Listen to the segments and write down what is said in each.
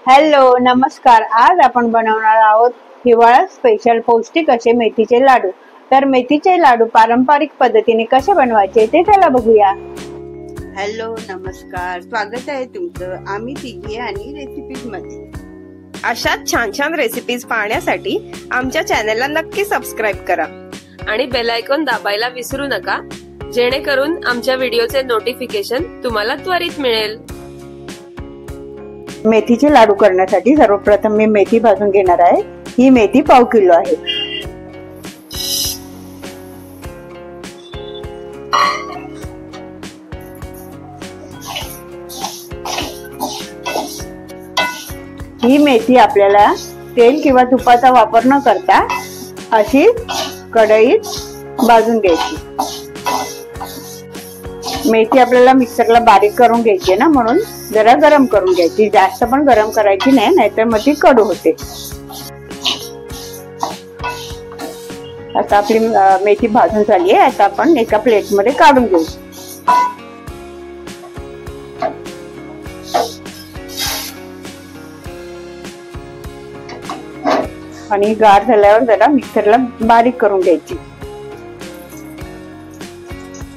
Hello नमस्कार। आज आपण बनवणार आहोत हिवाळा स्पेशल पौष्टिक असे मेथीचे लाडू। तर मेथीचे लाडू पारंपरिक पद्धतीने कसे बनवायचे ते चला बघूया। हॅलो नमस्कार, स्वागत आहे तुमचं आम्ही तिघी आणि रेसिपीज मध्ये। अशाच छान छान रेसिपीज पाहण्यासाठी आमच्या चॅनलला नक्की सबस्क्राइब करा आणि बेल आयकॉन दाबायला विसरू नका, जेणेकरून आमच्या व्हिडिओचे नोटिफिकेशन तुम्हाला त्वरित मिळेल। मेथीचे लाडू करण्यासाठी सर्वप्रथम मी मेथी भाजून घेणार आहे। ही मेथी पाव किलो आहे। ही मेथी आपल्याला तेल किंवा तुपाचा वापर न करता अशी कढईत भाजून घ्यायची। मेथी आपल्याला मिक्सरला बारीक करून घ्यायची ना, म्हणून जरा गरम करून घ्यायची। जास्त पण गरम करायची नाही, नाहीतर मग ती कडू होते। आता आपली मेथी भाजून झाली आहे। आता आपण एका प्लेट मध्ये काढून घेऊ आणि गार झाल्यावर जरा मिक्सरला बारीक करून घ्यायची।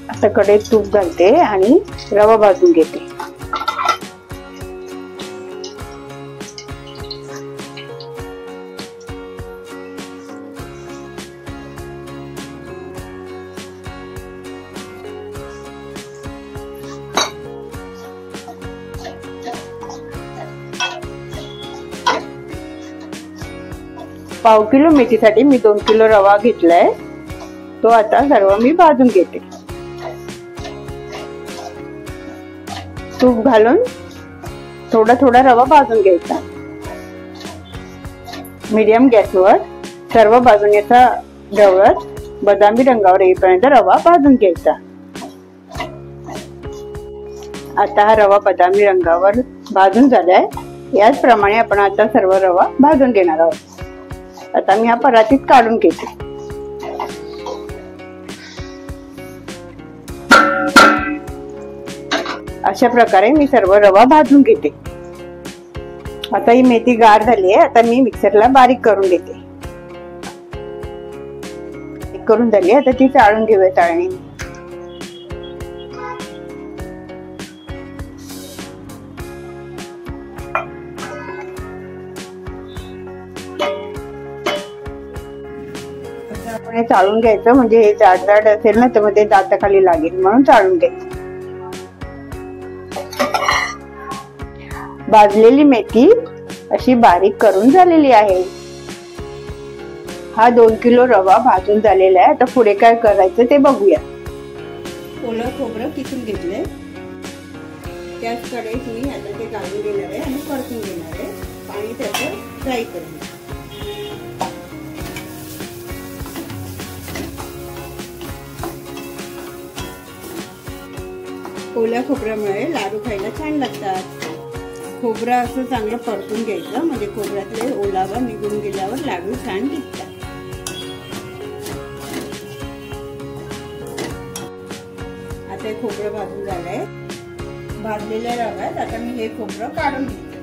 आता कढईत तूप घालते आणि रवा भाजून घेते। पाव किलो मेथीसाठी मी 2 किलो रवा घेतलाय। तो आता सर्व मी भाजून घेते। तूप घालून थोडा थोडा रवा भाजून घ्यायचा। मीडियम गॅसवर सर्व भाजून याचा ढवळत बदामी रंगावर येईपर्यंत रवा भाजून घ्यायचा। आता हा रवा बदामी रंगावर भाजून झालाय। याचप्रमाणे आपण आता सर्व रवा भाजून घेणार आहोत। आता मी हा परातीत काढून घेते। अशा प्रकारे मी सर्व रवा भाजून घेते। आता ही मेथी गार झाली आहे। आता मी मिक्सरला बारीक करून घेते। करून झाली, आता ती चाळून घेऊया चाळणीने। आपण हे चाळून घ्यायचं, म्हणजे हे जाड जाड असेल ना तर मग ते दाताखाली लागेल, म्हणून चाळून घ्यायचं। भाजलेली मेथी अशी बारीक करून झालेली आहे। हा 2 किलो रवा भाजून झालेला आहे। आता पुढे काय करायचं ते बघूया। ओलं खोबरं किसून घेतलंय, त्याच कढईत मी आता ते घालून घेणार आहे आणि परतून घेणार आहे। पाणी त्याचं फ्राय करून ओल्या खोबऱ्यामुळे लाडू खायला छान लागतात। खोबरं असं चांगलं परतून घ्यायचं, म्हणजे खोबऱ्यातले ओलावा निघून गेल्यावर लाडू छान टिकतात। आता हे खोबरं भाजून झालंय। भाजलेल्या रव्यात आता मी हे खोबरं काढून घेते।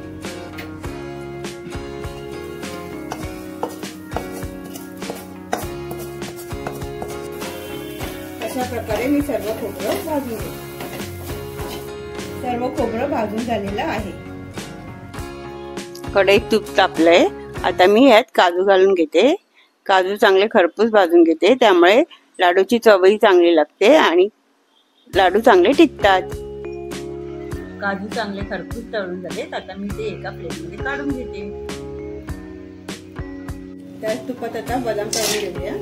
अशा प्रकारे मी सर्व खोबरं भाजून घेते। सर्व खोबरं भाजून झालेलं आहे। कढईत तूप तापलंय। आता मी यात काजू घालून घेते। काजू चांगले खरपूस भाजून घेते, त्यामुळे लाडूची चवही चांगली लागते आणि लाडू चांगले टिकतात। काजू चांगले खरपूस तळून झालेत। आता मी ते एका प्लेटमध्ये काढून घेते। त्याच तुपात आता बदाम तळून घेऊया।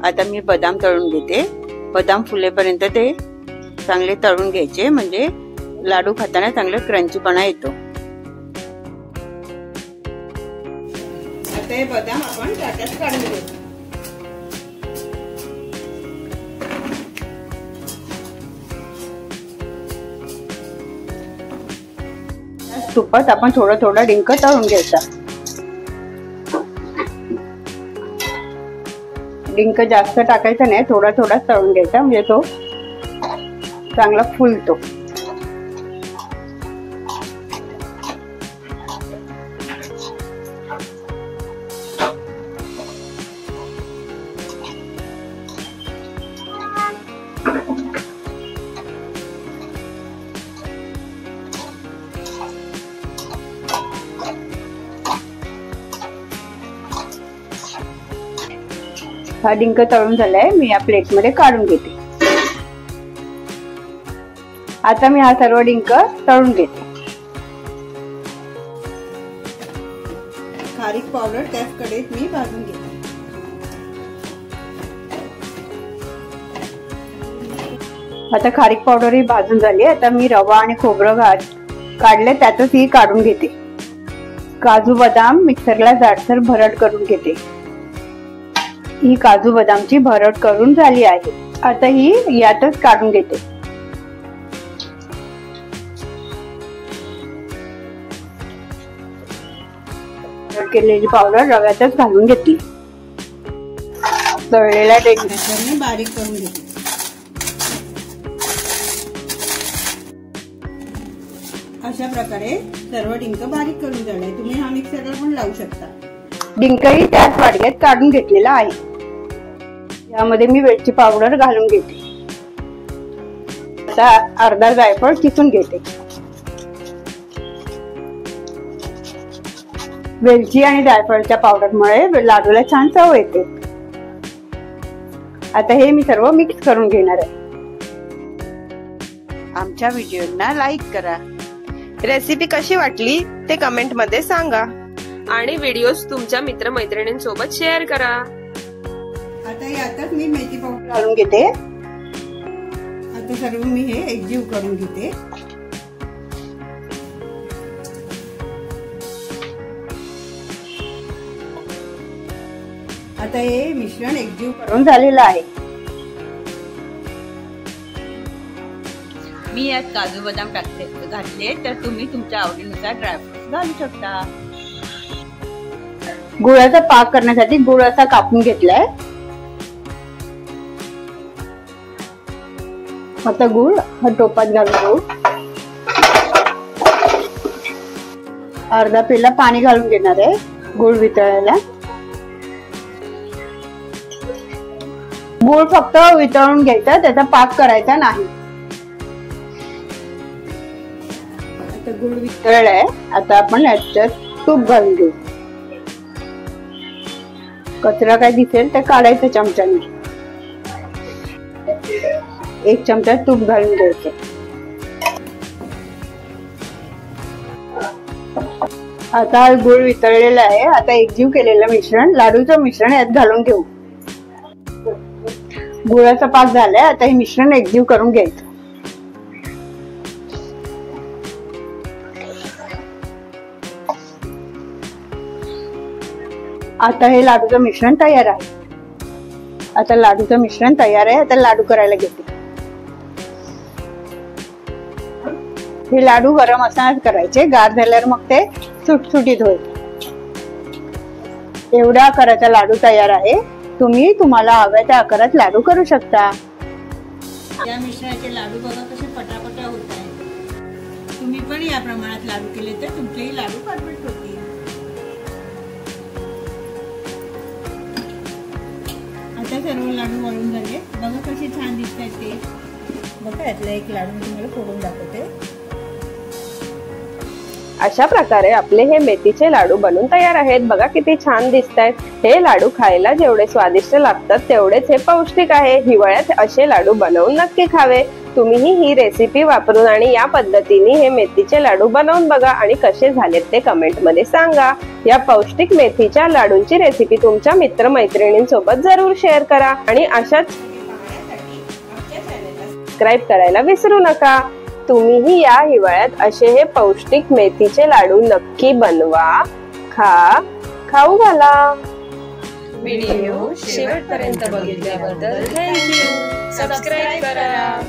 आता मी बदाम तळून घेते। बदाम फुलेपर्यंत ते चांगले तळून घ्यायचे, म्हणजे लाडू खाताना चांगले क्रंचीपणा येतो। आता हे बदाम आपण ताटात काढून घेऊ। तुपात आपण थोडा थोडा डिंक तळून घ्यायचा। डिंक जास्त टाकायचा नाही, थोडा थोडा तळून घ्यायचा, म्हणजे तो चांगला फुलतो। हा डिंक तळून झालाय, मी या प्लेट मध्ये काढून घेते. आता मी हा सर्व डिंक तळून घेते. खारीक पावडर त्याच कढईत मी भाजून घेते. आता खारीक पावडर ही भाजून झाली. आता मी रवा आणि खोबरं काढले, त्यातच ही काढून घेते. काजू बदाम मिक्सरला जाडसर भरड करून घेते. ही काजू बदामची भरड करून झाली आहे. आता ही यातच काढून घेते. केलेली पावडर रव्यातच घालून घेतली. तळलेला डिंक बारीक करून घेते. अशा प्रकारे सर्व डिंक बारीक करून झाले. तुम्ही हा मिक्सरला पण लावू शकता. डिंकही त्याच वाटक्यात काढून घेतलेला आहे. यामध्ये मी वेलची पावडर घालून घेते. आता अर्धा जायफळ किसून घेते. वेलची आणि जायफळच्या पावडरमुळे लाडूला छान चव येते. आता हे मी सर्व मिक्स करून घेणार आहे. आमच्या व्हिडिओना लाईक करा. रेसिपी कशी वाटली ते कमेंट मध्ये सांगा आणि व्हिडिओज तुमच्या मित्रमैत्रिणींसोबत शेअर करा. आता यातच मी मेथी पावडर घालून घेते. आता सर्व मी हे एकजीव करून घेते. आता हे मिश्रण एकजीव करून झालेलं आहे. मी यात काजू बदाम घातले, तर तुम्ही तुमच्या आवडीनुसार ड्रायफ्रुट्स घालू शकता. गुळाचा पाक करण्यासाठी गुळ असा कापून घेतलाय. आता गुळ हा टोपात घालून घेऊ. अर्धा पेला पाणी घालून घेणार आहे गुळ वितळायला. गुळ फक्त वितळून घ्यायचा, त्याचा पाक करायचा नाही. आता गुळ वितळलाय. आता आपण याच्यात तूप घालून घेऊ. कचरा काय दिसेल ते काढायचं चमच्याने. 1 चमचा तूप घालून घ्यायचं. आता गुळ वितळलेला आहे. आता एकजीव केलेलं मिश्रण, लाडूचं मिश्रण यात घालून घेऊ. गुळाचा पाक झालाय. आता हे मिश्रण एकजीव करून घ्यायचं. आता हे लाडूचं मिश्रण तयार आहे. आता लाडूचं मिश्रण तयार आहे. आता लाडू करायला घेते. हे लाडू गरम असतानाच करायचे, गार झाल्यावर मग ते सुटसुटीत होईल. एवढ्या आकाराचा लाडू तयार आहे. तुम्ही तुम्हाला हव्या त्या आकारात लाडू करू शकता. या मिश्रणाचे लाडू बघा कसे पटापटा होत आहेत. तुम्ही पण या प्रमाणात लाडू केले तर तुमचेही लाडू परफेक्ट होतील. आता सर्व लाडू वळून झाले. बघा कसे छान दिसत आहेत ते. बघा यातला एक लाडू मी तुम्हाला फोडून दाखवते. अशा प्रकारे आपले हे मेथीचे लाडू बनून तयार आहेत. बघा किती छान दिसत आहेत. हे लाडू खायला जेवढे स्वादिष्ट लागतात तेवढेच हे पौष्टिक आहे. हिवाळ्यात असे लाडू बनवून नक्की खावे. तुम्हीही ही रेसिपी वापरून आणि या पद्धतीने हे मेथीचे लाडू बनवून बघा आणि कसे झालेत ते कमेंट मध्ये सांगा. या पौष्टिक मेथीच्या लाडूंची रेसिपी तुमच्या मित्रमैत्रिणींसोबत जरूर शेअर करा आणि अशाच सबस्क्राईब करायला विसरू नका. तुम्हीही या हिवाळ्यात असे हे पौष्टिक मेथीचे लाडू नक्की बनवा, खाऊ घाला. व्हिडिओ शेवटपर्यंत बघितल्याबद्दल थँक्यू. सबस्क्राईब करा.